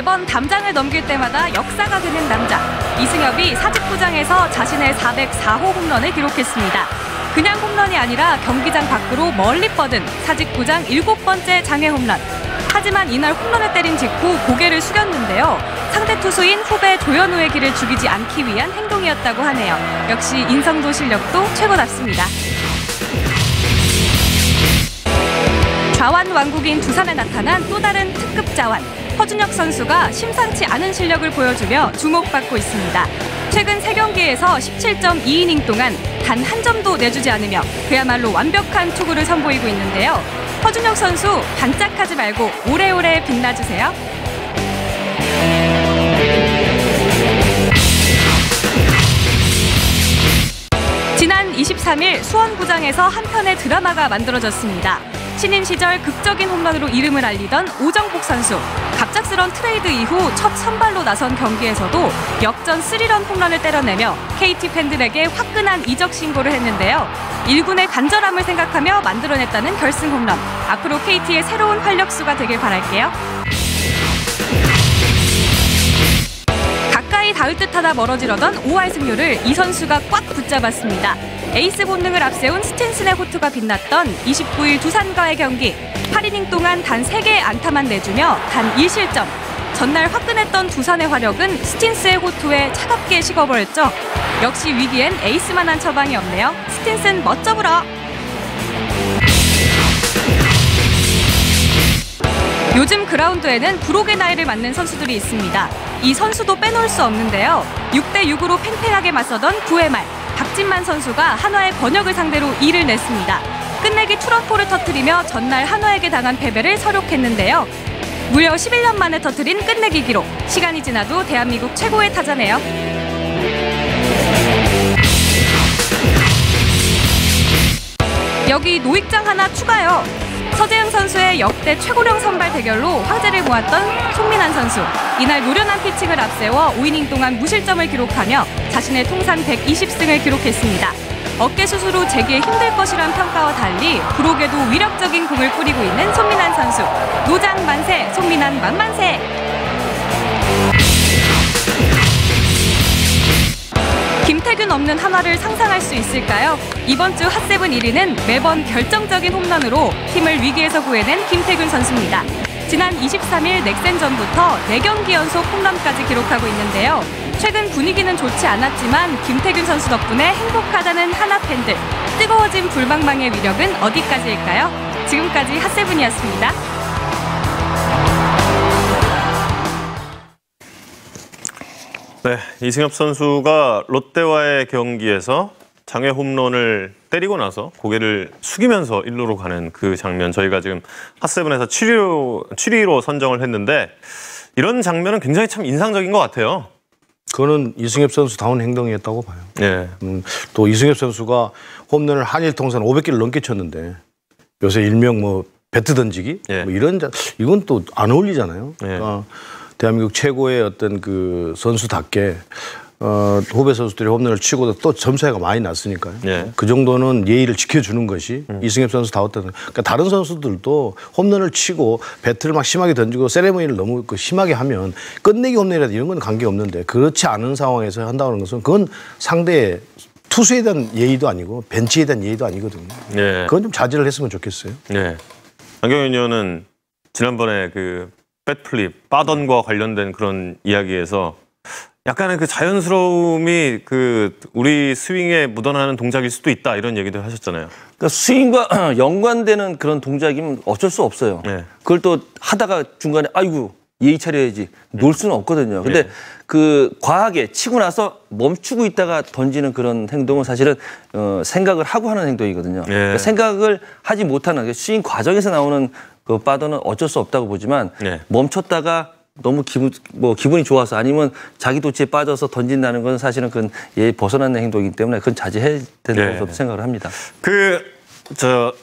매번 담장을 넘길 때마다 역사가 되는 남자. 이승엽이 사직구장에서 자신의 404호 홈런을 기록했습니다. 그냥 홈런이 아니라 경기장 밖으로 멀리 뻗은 사직구장 7번째 장애 홈런. 하지만 이날 홈런을 때린 직후 고개를 숙였는데요. 상대 투수인 후배 조현우의 길을 죽이지 않기 위한 행동이었다고 하네요. 역시 인성도 실력도 최고답습니다. 좌완 왕국인 두산에 나타난 또 다른 특급 자완. 허준혁 선수가 심상치 않은 실력을 보여주며 주목받고 있습니다. 최근 3경기에서 17.2이닝 동안 단 한 점도 내주지 않으며 그야말로 완벽한 투구를 선보이고 있는데요. 허준혁 선수 반짝하지 말고 오래오래 빛나주세요. 지난 23일 수원구장에서 한 편의 드라마가 만들어졌습니다. 신인 시절 극적인 홈런으로 이름을 알리던 오정복 선수. 갑작스런 트레이드 이후 첫 선발로 나선 경기에서도 역전 3런 홈런을 때려내며 KT 팬들에게 화끈한 이적 신고를 했는데요. 1군의 간절함을 생각하며 만들어냈다는 결승 홈런. 앞으로 KT의 새로운 활력수가 되길 바랄게요. 가까이 닿을 듯하다 멀어지려던 5할 승률을 이 선수가 꽉 붙잡았습니다. 에이스 본능을 앞세운 스틴슨의 호투가 빛났던 29일 두산과의 경기. 8이닝 동안 단 3개의 안타만 내주며 단 1실점. 전날 화끈했던 두산의 화력은 스틴스의 호투에 차갑게 식어버렸죠. 역시 위기엔 에이스만한 처방이 없네요. 스틴슨 멋져 불어! 요즘 그라운드에는 불혹의 나이를 맞는 선수들이 있습니다. 이 선수도 빼놓을 수 없는데요. 6대6으로 팽팽하게 맞서던 9회 말. 박진만 선수가 한화의 번역을 상대로 2를 냈습니다. 끝내기 투런포를 터뜨리며 전날 한화에게 당한 패배를 서력했는데요. 무려 11년 만에 터뜨린 끝내기 기록. 시간이 지나도 대한민국 최고의 타자네요. 여기 노익장 하나 추가요. 서재영 선수의 역대 최고령 선발 대결로 화제를 모았던 송민환 선수. 이날 노련한 피칭을 앞세워 5이닝 동안 무실점을 기록하며 자신의 통산 120승을 기록했습니다. 어깨 수술 후 재기에 힘들 것이란 평가와 달리 불혹에도 위력적인 공을 뿌리고 있는 송민환 선수. 노장 만세, 송민환 만만세! 김태균 없는 한화를 상상할 수 있을까요? 이번 주 핫세븐 1위는 매번 결정적인 홈런으로 팀을 위기에서 구해낸 김태균 선수입니다. 지난 23일 넥센전부터 4경기 연속 홈런까지 기록하고 있는데요. 최근 분위기는 좋지 않았지만 김태균 선수 덕분에 행복하다는 한화 팬들. 뜨거워진 불방망의 위력은 어디까지일까요? 지금까지 핫세븐이었습니다. 네, 이승엽 선수가 롯데와의 경기에서 장외 홈런을 때리고 나서 고개를 숙이면서 1루로 가는 그 장면, 저희가 지금 핫세븐에서 7위로 선정을 했는데 이런 장면은 굉장히 참 인상적인 것 같아요. 그거는 이승엽 선수다운 행동이었다고 봐요. 네. 또 이승엽 선수가 홈런을 한일 통산 500개를 넘게 쳤는데 요새 일명 뭐 배트 던지기 네. 뭐 이건 또 안 어울리잖아요. 네. 그러니까 대한민국 최고의 어떤 그 선수답게 후배 선수들이 홈런을 치고도 또 점수가 많이 났으니까요. 네. 그 정도는 예의를 지켜주는 것이 이승엽 선수다웠다는. 그러니까 다른 선수들도 홈런을 치고 배트를 막 심하게 던지고 세레머니를 너무 심하게 하면 끝내기 홈런이라도 이런 건 관계없는데 그렇지 않은 상황에서 한다는 것은 그건 상대의 투수에 대한 예의도 아니고 벤치에 대한 예의도 아니거든요. 네. 그건 좀 자제를 했으면 좋겠어요. 네. 안경현 의원은 지난번에 그 백플립, 빠던과 관련된 그런 이야기에서 약간의 그 자연스러움이 그 우리 스윙에 묻어나는 동작일 수도 있다 이런 얘기도 하셨잖아요. 그러니까 스윙과 연관되는 그런 동작이면 어쩔 수 없어요. 네. 그걸 또 하다가 중간에 아이고 예의 차려야지 놓을 수는 없거든요. 근데 네. 그 과하게 치고 나서 멈추고 있다가 던지는 그런 행동은 사실은 생각을 하고 하는 행동이거든요. 네. 그러니까 생각을 하지 못하는 스윙 과정에서 나오는 그 빠더는 어쩔 수 없다고 보지만 네. 멈췄다가 너무 기분이 좋아서 아니면 자기 도치에 빠져서 던진다는 건 사실은 그건 예의 벗어나는 행동이기 때문에 그건 자제해야 된다고 네. 생각을 합니다.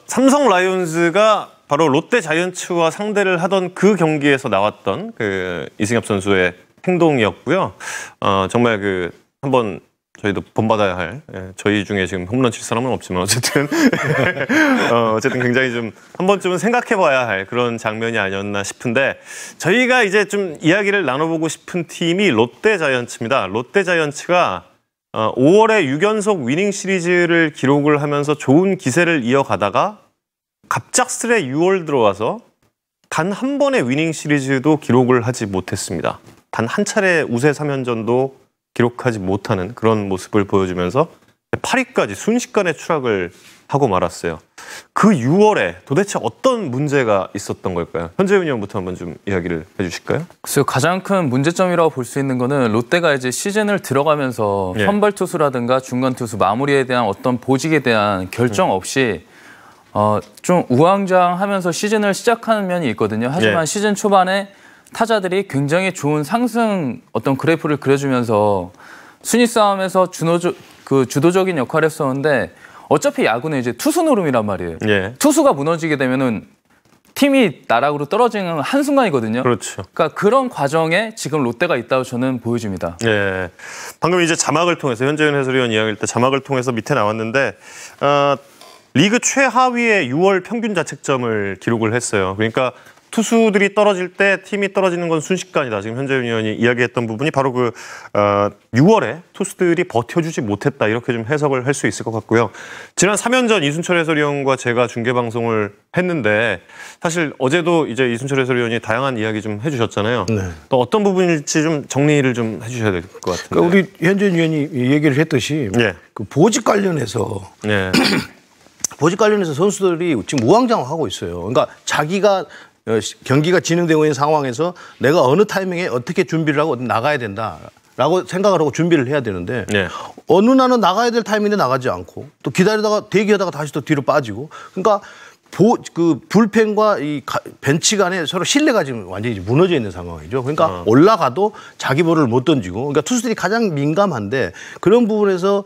삼성 라이온즈가 바로 롯데 자이언츠와 상대를 하던 그 경기에서 나왔던 그 이승엽 선수의 행동이었고요. 정말 한번 저희도 본받아야 할 저희 중에 지금 홈런 칠 사람은 없지만 어쨌든 어쨌든 굉장히 좀 한 번쯤은 생각해봐야 할 그런 장면이 아니었나 싶은데 저희가 이제 좀 이야기를 나눠보고 싶은 팀이 롯데자이언츠입니다. 롯데자이언츠가 5월에 6연속 위닝 시리즈를 기록을 하면서 좋은 기세를 이어가다가 갑작스레 6월 들어와서 단 한 번의 위닝 시리즈도 기록을 하지 못했습니다. 단 한 차례 우세 3연전도 기록하지 못하는 그런 모습을 보여주면서 8위까지 순식간에 추락을 하고 말았어요. 그 6월에 도대체 어떤 문제가 있었던 걸까요? 현재훈 의원부터 한번 좀 이야기를 해주실까요? 글쎄요, 가장 큰 문제점이라고 볼 수 있는 거는 롯데가 이제 시즌을 들어가면서 선발 투수라든가 중간 투수 마무리에 대한 어떤 보직에 대한 결정 없이 좀 우왕좌왕하면서 시즌을 시작하는 면이 있거든요. 하지만 시즌 초반에 타자들이 굉장히 좋은 상승 어떤 그래프를 그려주면서 순위 싸움에서 주도적인 역할을 했었는데 어차피 야구는 이제 투수 노름이란 말이에요. 투수가 무너지게 되면은 팀이 나락으로 떨어지는 한순간이거든요. 그렇죠. 그러니까 그런 과정에 지금 롯데가 있다고 저는 보여집니다. 예. 방금 이제 자막을 통해서 현재훈 해설위원 이야기할 때 자막을 통해서 밑에 나왔는데 리그 최하위의 6월 평균 자책점을 기록을 했어요. 그러니까 투수들이 떨어질 때 팀이 떨어지는 건 순식간이다. 지금 현재훈 의원이 이야기했던 부분이 바로 그 6월에 투수들이 버텨주지 못했다. 이렇게 좀 해석을 할 수 있을 것 같고요. 지난 3연전 이순철 해설위원과 제가 중계방송을 했는데 사실 어제도 이제 이순철 해설위원이 다양한 이야기 좀 해주셨잖아요. 또 어떤 부분일지 좀 정리를 좀 해주셔야 될 것 같은데. 그러니까 우리 현재훈 의원이 얘기를 했듯이 그 보직 관련해서 보직 관련해서 선수들이 지금 우왕좌왕하고 있어요. 그러니까 자기가 경기가 진행되고 있는 상황에서 내가 어느 타이밍에 어떻게 준비를 하고 나가야 된다라고 생각을 하고 준비를 해야 되는데 어느 날은 나가야 될 타이밍에 나가지 않고 또 기다리다가 대기하다가 다시 또 뒤로 빠지고 그러니까 그 불펜과 이 벤치 간에 서로 신뢰가 지금 완전히 무너져 있는 상황이죠. 그러니까 올라가도 자기 볼을 못 던지고 그러니까 투수들이 가장 민감한데 그런 부분에서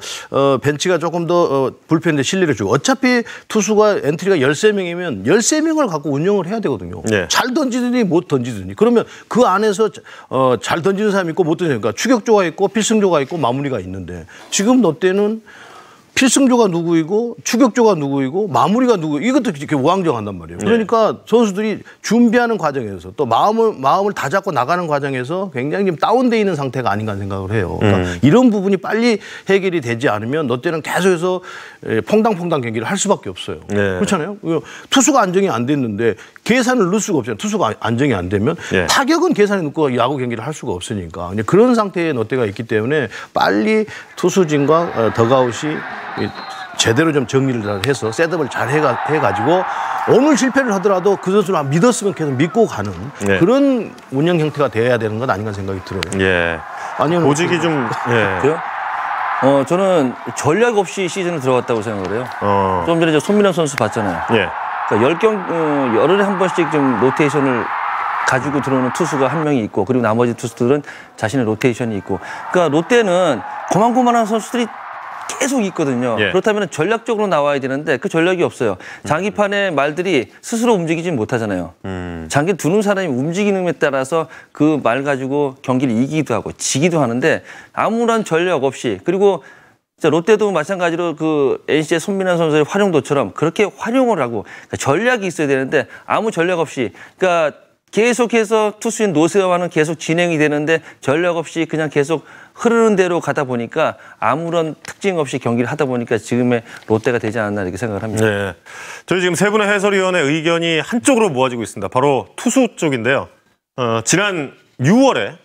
벤치가 조금 더 불펜에 신뢰를 주고 어차피 투수가 엔트리가 13명이면 13명을 갖고 운영을 해야 되거든요. 잘 던지더니 못 던지더니 그러면 그 안에서 잘 던지는 사람이 있고 못 던지는 그러니까 추격조가 있고 필승조가 있고 마무리가 있는데 지금 롯데는 필승조가 누구이고 추격조가 누구이고 마무리가 누구 이것도 이렇게 우왕좌왕한단 말이에요. 그러니까 선수들이 준비하는 과정에서 또 마음을 다 잡고 나가는 과정에서 굉장히 좀 다운돼 있는 상태가 아닌가 생각을 해요. 그러니까 이런 부분이 빨리 해결이 되지 않으면 롯데는 계속해서 퐁당퐁당 경기를 할 수밖에 없어요. 그렇잖아요. 투수가 안정이 안 됐는데 계산을 넣을 수가 없잖아요. 투수가 안정이 안 되면 타격은 계산에 넣고 야구 경기를 할 수가 없으니까 그런 상태에 롯데가 있기 때문에 빨리 투수진과 더가웃이 제대로 좀 정리를 해서 셋업을 잘 해가지고 오늘 실패를 하더라도 그 선수를 믿었으면 계속 믿고 가는 그런 운영 형태가 돼야 되는 건 아닌가 생각이 들어요. 아니면 보직이 좀 그래요? 저는 전략 없이 시즌을 들어갔다고 생각을 해요. 좀 전에 손민환 선수 봤잖아요. 그러니까 열흘에 한 번씩 좀 로테이션을 가지고 들어오는 투수가 한 명이 있고 그리고 나머지 투수들은 자신의 로테이션이 있고 그러니까 롯데는 고만고만한 선수들이 계속 있거든요. 그렇다면 전략적으로 나와야 되는데 그 전략이 없어요. 장기판의 말들이 스스로 움직이지 못하잖아요. 장기 두는 사람이 움직이는 데 따라서 그 말 가지고 경기를 이기기도 하고 지기도 하는데 아무런 전략 없이 그리고 롯데도 마찬가지로 그 NC의 손민환 선수의 활용도처럼 그렇게 활용을 하고 그러니까 전략이 있어야 되는데 아무 전략 없이 그러니까 계속해서 투수인 노세화는 계속 진행이 되는데 전략 없이 그냥 계속 흐르는 대로 가다 보니까 아무런 특징 없이 경기를 하다 보니까 지금의 롯데가 되지 않았나 이렇게 생각을 합니다. 저희 지금 세 분의 해설위원의 의견이 한쪽으로 모아지고 있습니다. 바로 투수 쪽인데요. 지난 6월에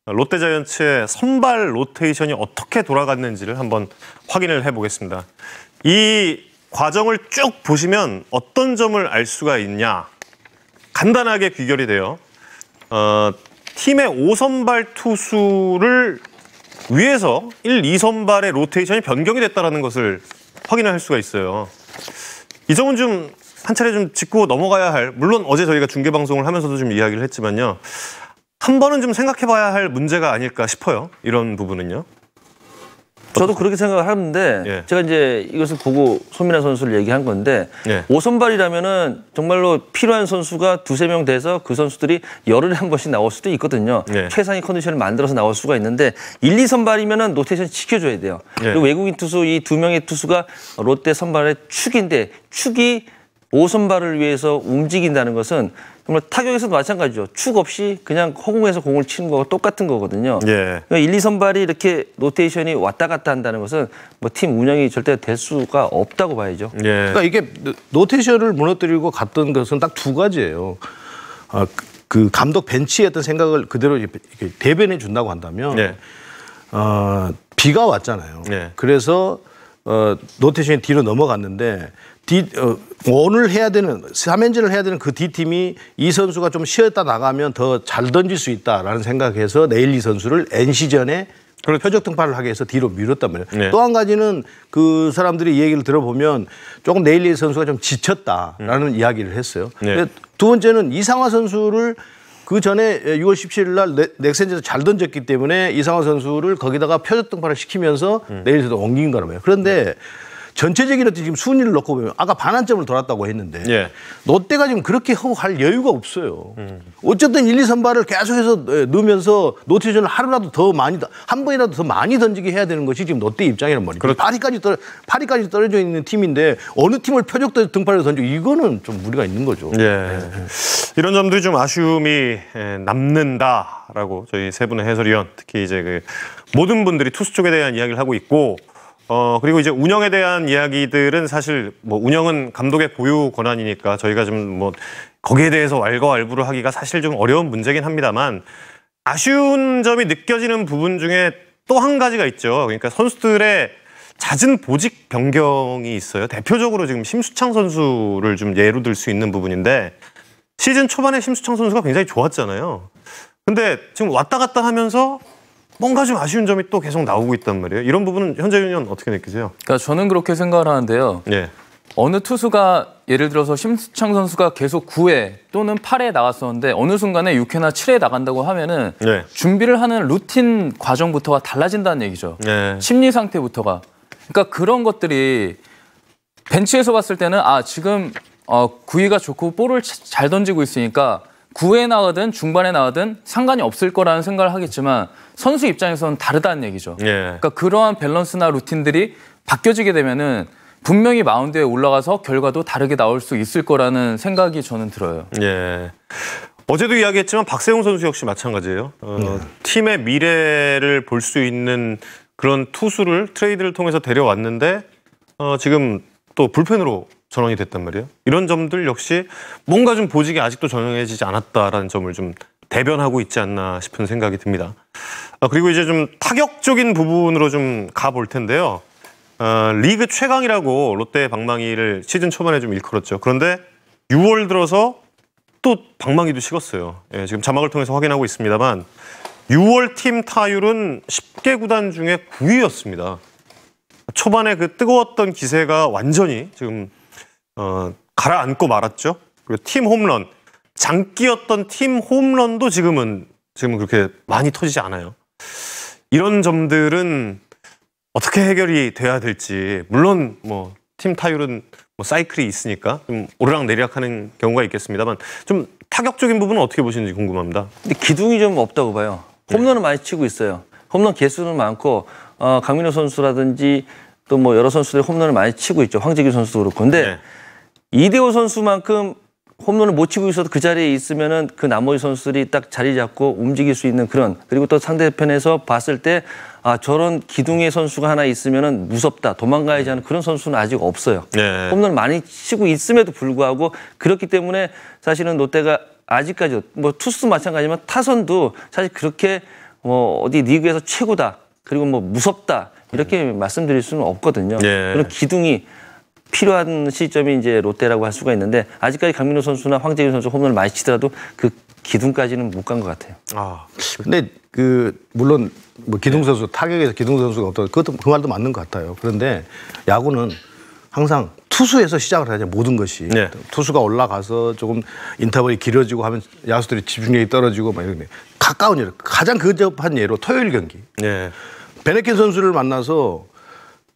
롯데자이언츠의 선발 로테이션이 어떻게 돌아갔는지를 한번 확인을 해보겠습니다. 이 과정을 쭉 보시면 어떤 점을 알 수가 있냐. 간단하게 귀결이 돼요. 팀의 5선발 투수를 위해서 1, 2선발의 로테이션이 변경이 됐다는 것을 확인할 수가 있어요. 이 점은 좀 한 차례 좀 짚고 넘어가야 할, 물론 어제 저희가 중계방송을 하면서도 좀 이야기를 했지만요. 한 번은 좀 생각해봐야 할 문제가 아닐까 싶어요. 이런 부분은요. 저도 그렇게 생각을 하는데 예. 제가 이제 이것을 보고 손민환 선수를 얘기한 건데 예. 5선발이라면은 정말로 필요한 선수가 두세 명 돼서 그 선수들이 열흘에 한 번씩 나올 수도 있거든요. 예. 최상의 컨디션을 만들어서 나올 수가 있는데 1, 2선발이면은 로테이션 지켜줘야 돼요. 예. 그리고 외국인 투수 이 두 명의 투수가 롯데 선발의 축인데 축이 5선발을 위해서 움직인다는 것은 정말 타격에서도 마찬가지죠. 축 없이 그냥 허공에서 공을 치는 거와 똑같은 거거든요. 예. 그러니까 1, 2선발이 이렇게 로테이션이 왔다 갔다 한다는 것은 뭐 팀 운영이 절대 될 수가 없다고 봐야죠. 예. 그러니까 이게 로테이션을 무너뜨리고 갔던 것은 딱 두 가지예요. 그 감독 벤치의 어떤 생각을 그대로 이렇게 대변해 준다고 한다면 예. 비가 왔잖아요. 예. 그래서 로테이션이 뒤로 넘어갔는데 오늘 해야 되는 3연전을 해야 되는 그 D팀이 이 선수가 좀 쉬었다 나가면 더 잘 던질 수 있다라는 생각해서 네일리 선수를 NC전에 표적 등판을 하게 해서 뒤로 밀었단 말이에요. 네. 또 한 가지는 그 사람들이 이 얘기를 들어보면 조금 네일리 선수가 좀 지쳤다라는 이야기를 했어요. 네. 두 번째는 이상화 선수를 그 전에 6월 17일 날 넥센에서 잘 던졌기 때문에 이상화 선수를 거기다가 표적 등판을 시키면서 네일리에서 옮긴 거란 말이에요. 그런데 전체적인 어떤 지금 순위를 놓고 보면 아까 반환점을 돌았다고 했는데 예. 롯데가 지금 그렇게 할 여유가 없어요. 어쨌든 1, 2선발을 계속해서 넣으면서 로테이션을 하루라도 더 많이 한 번이라도 더 많이 던지게 해야 되는 것이 지금 롯데 입장이란 말이죠. 그렇죠. 8위까지 떨어져 있는 팀인데 어느 팀을 표적 등판해서 던지고 이거는 좀 무리가 있는 거죠. 예. 이런 점들이 좀 아쉬움이 남는다라고 저희 세 분의 해설위원 특히 이제 그 모든 분들이 투수 쪽에 대한 이야기를 하고 있고 그리고 이제 운영에 대한 이야기들은 사실 뭐 운영은 감독의 고유 권한이니까 저희가 좀 뭐 거기에 대해서 왈가왈부를 하기가 사실 좀 어려운 문제긴 합니다만 아쉬운 점이 느껴지는 부분 중에 또 한 가지가 있죠. 그러니까 선수들의 잦은 보직 변경이 있어요. 대표적으로 지금 심수창 선수를 좀 예로 들 수 있는 부분인데 시즌 초반에 심수창 선수가 굉장히 좋았잖아요. 근데 지금 왔다 갔다 하면서 뭔가 좀 아쉬운 점이 또 계속 나오고 있단 말이에요. 이런 부분은 현재 위원 어떻게 느끼세요? 그러니까 저는 그렇게 생각을 하는데요. 예. 어느 투수가 예를 들어서 심수창 선수가 계속 9회 또는 8회 나갔었는데 어느 순간에 6회나 7회 나간다고 하면은 네. 준비를 하는 루틴 과정부터가 달라진다는 얘기죠. 네. 심리 상태부터가. 그러니까 그런 것들이 벤치에서 봤을 때는 지금 구위가 좋고 볼을 잘 던지고 있으니까 9회에 나가든 중반에 나가든 상관이 없을 거라는 생각을 하겠지만 선수 입장에서는 다르다는 얘기죠. 예. 그러니까 그러한 밸런스나 루틴들이 바뀌어지게 되면은 분명히 마운드에 올라가서 결과도 다르게 나올 수 있을 거라는 생각이 저는 들어요. 예. 어제도 이야기했지만 박세웅 선수 역시 마찬가지예요. 팀의 미래를 볼 수 있는 그런 투수를 트레이드를 통해서 데려왔는데 지금 또 불펜으로 전환이 됐단 말이에요. 이런 점들 역시 뭔가 좀 보직이 아직도 정해지지 않았다라는 점을 좀 대변하고 있지 않나 싶은 생각이 듭니다. 그리고 이제 좀 타격적인 부분으로 좀 가볼 텐데요. 리그 최강이라고 롯데 방망이를 시즌 초반에 좀 일컬었죠. 그런데 6월 들어서 또 방망이도 식었어요. 예, 지금 자막을 통해서 확인하고 있습니다만 6월 팀 타율은 10개 구단 중에 9위였습니다. 초반에 그 뜨거웠던 기세가 완전히 지금 가라앉고 말았죠. 그리고 팀 홈런, 장기였던 팀 홈런도 지금은 그렇게 많이 터지지 않아요. 이런 점들은 어떻게 해결이 돼야 될지, 물론 뭐 팀 타율은 뭐 사이클이 있으니까 좀 오르락내리락하는 경우가 있겠습니다만 좀 타격적인 부분은 어떻게 보시는지 궁금합니다. 근데 기둥이 좀 없다고 봐요. 홈런은 많이 치고 있어요. 홈런 개수는 많고 강민호 선수라든지 또 뭐 여러 선수들이 홈런을 많이 치고 있죠. 황재균 선수도 그렇고. 근데 이대호 선수만큼 홈런을 못 치고 있어도 그 자리에 있으면은 그 나머지 선수들이 딱 자리 잡고 움직일 수 있는 그런, 그리고 또 상대편에서 봤을 때 저런 기둥의 선수가 하나 있으면은 무섭다, 도망가야지 하는 그런 선수는 아직 없어요. 네. 홈런을 많이 치고 있음에도 불구하고 그렇기 때문에 사실은 롯데가 아직까지 뭐 투수도 마찬가지지만 타선도 사실 그렇게 뭐 어디 리그에서 최고다, 그리고 뭐 무섭다 이렇게 말씀드릴 수는 없거든요. 네. 그런 기둥이 필요한 시점이 이제 롯데라고 할 수가 있는데 아직까지 강민호 선수나 황재균 선수 홈런을 많이 치더라도 그 기둥까지는 못 간 것 같아요. 근데 물론 뭐 기둥 선수 타격에서 기둥 선수가 없다, 그것도 그 말도 맞는 것 같아요. 그런데 야구는 항상 투수에서 시작을 해야죠. 모든 것이. 네. 투수가 올라가서 조금 인터벌이 길어지고 하면 야수들이 집중력이 떨어지고 막 이런데 가까운 예로 가장 근접한 예로 토요일 경기. 네. 베네켄 선수를 만나서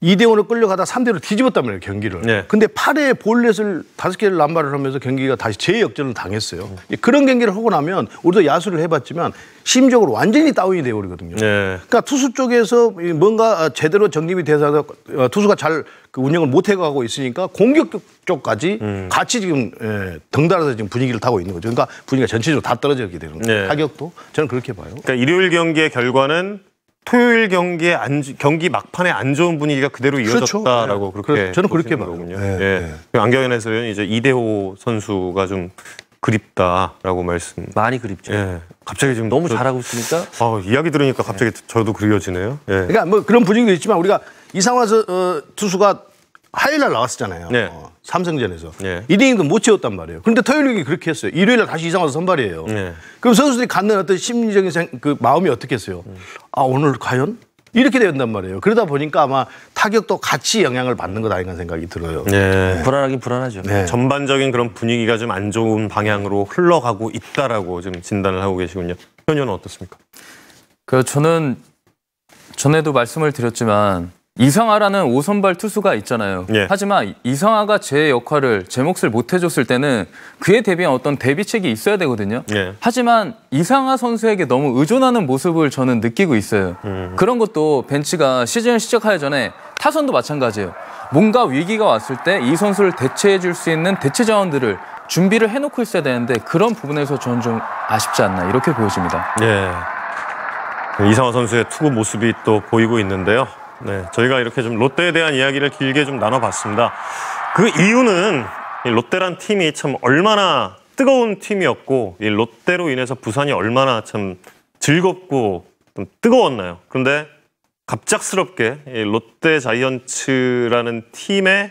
2대5로 끌려가다 3대5로 뒤집었단 말이에요, 경기를. 네. 근데 8회 볼넷을 5개를 남발을 하면서 경기가 다시 재역전을 당했어요. 그런 경기를 하고 나면 우리도 야수를 해봤지만 심적으로 완전히 다운이 돼버리거든요. 네. 그러니까 투수 쪽에서 뭔가 제대로 정립이 돼서 투수가 잘 그 운영을 못 해가고 있으니까 공격 쪽까지 같이 지금 덩달아서 지금 분위기를 타고 있는 거죠. 그러니까 분위기가 전체적으로 다 떨어지게 되는 거예요. 네. 타격도 저는 그렇게 봐요. 그러니까 일요일 경기의 결과는 토요일 경기 막판에 안 좋은 분위기가 그대로 이어졌다라고 그렇죠. 그렇게 저는 그렇게 봐요. 거군요. 네, 예. 네. 안경현 해설위원이 이제 이대호 선수가 좀 그립다라고 말씀. 많이 그립죠. 예. 갑자기 지금 너무 잘하고 있으니까. 이야기 들으니까 갑자기 저도 그리워지네요. 예. 그러니까 뭐 그런 분위기도 있지만 우리가 이상화 투수가 화요일 날 나왔었잖아요. 네. 삼성전에서. 네. 2이닝도 못 채웠단 말이에요. 그런데 토요일에 그렇게 했어요. 일요일 날 다시 이상화 선발이에요. 네. 그럼 선수들이 갖는 어떤 심리적인 그 마음이 어떻겠어요? 오늘 과연? 이렇게 된단 말이에요. 그러다 보니까 아마 타격도 같이 영향을 받는 것 아닌가 생각이 들어요. 네. 불안하긴 불안하죠. 네. 전반적인 그런 분위기가 좀 안 좋은 방향으로 흘러가고 있다라고 지금 진단을 하고 계시군요. 현 의원은 어떻습니까? 저는 전에도 말씀을 드렸지만 이상하라는 5선발 투수가 있잖아요. 예. 하지만 이상하가 제 역할을, 제 몫을 못 해줬을 때는 그에 대비한 어떤 대비책이 있어야 되거든요. 예. 하지만 이상하 선수에게 너무 의존하는 모습을 저는 느끼고 있어요. 그런 것도 벤치가 시즌을 시작하기 전에 타선도 마찬가지예요. 뭔가 위기가 왔을 때 이 선수를 대체해 줄 수 있는 대체 자원들을 준비를 해놓고 있어야 되는데 그런 부분에서 저는 좀 아쉽지 않나 이렇게 보여집니다. 예. 이상화 선수의 투구 모습이 또 보이고 있는데요. 네, 저희가 이렇게 좀 롯데에 대한 이야기를 길게 좀 나눠봤습니다. 그 이유는 이 롯데란 팀이 참 얼마나 뜨거운 팀이었고 이 롯데로 인해서 부산이 얼마나 참 즐겁고 좀 뜨거웠나요? 그런데 갑작스럽게 이 롯데 자이언츠라는 팀의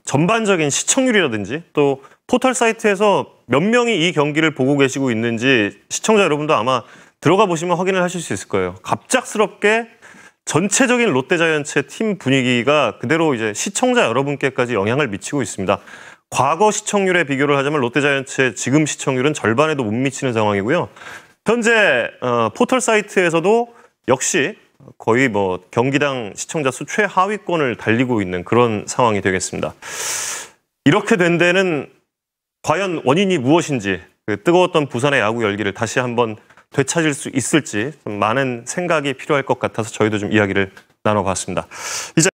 전반적인 시청률이라든지 또 포털 사이트에서 몇 명이 이 경기를 보고 계시고 있는지 시청자 여러분도 아마 들어가 보시면 확인을 하실 수 있을 거예요. 갑작스럽게 전체적인 롯데자이언츠의 팀 분위기가 그대로 이제 시청자 여러분께까지 영향을 미치고 있습니다. 과거 시청률에 비교를 하자면 롯데자이언츠의 지금 시청률은 절반에도 못 미치는 상황이고요. 현재 포털 사이트에서도 역시 거의 뭐 경기당 시청자 수 최하위권을 달리고 있는 그런 상황이 되겠습니다. 이렇게 된 데는 과연 원인이 무엇인지 그 뜨거웠던 부산의 야구 열기를 다시 한번 되찾을 수 있을지 좀 많은 생각이 필요할 것 같아서 저희도 좀 이야기를 나눠봤습니다. 이제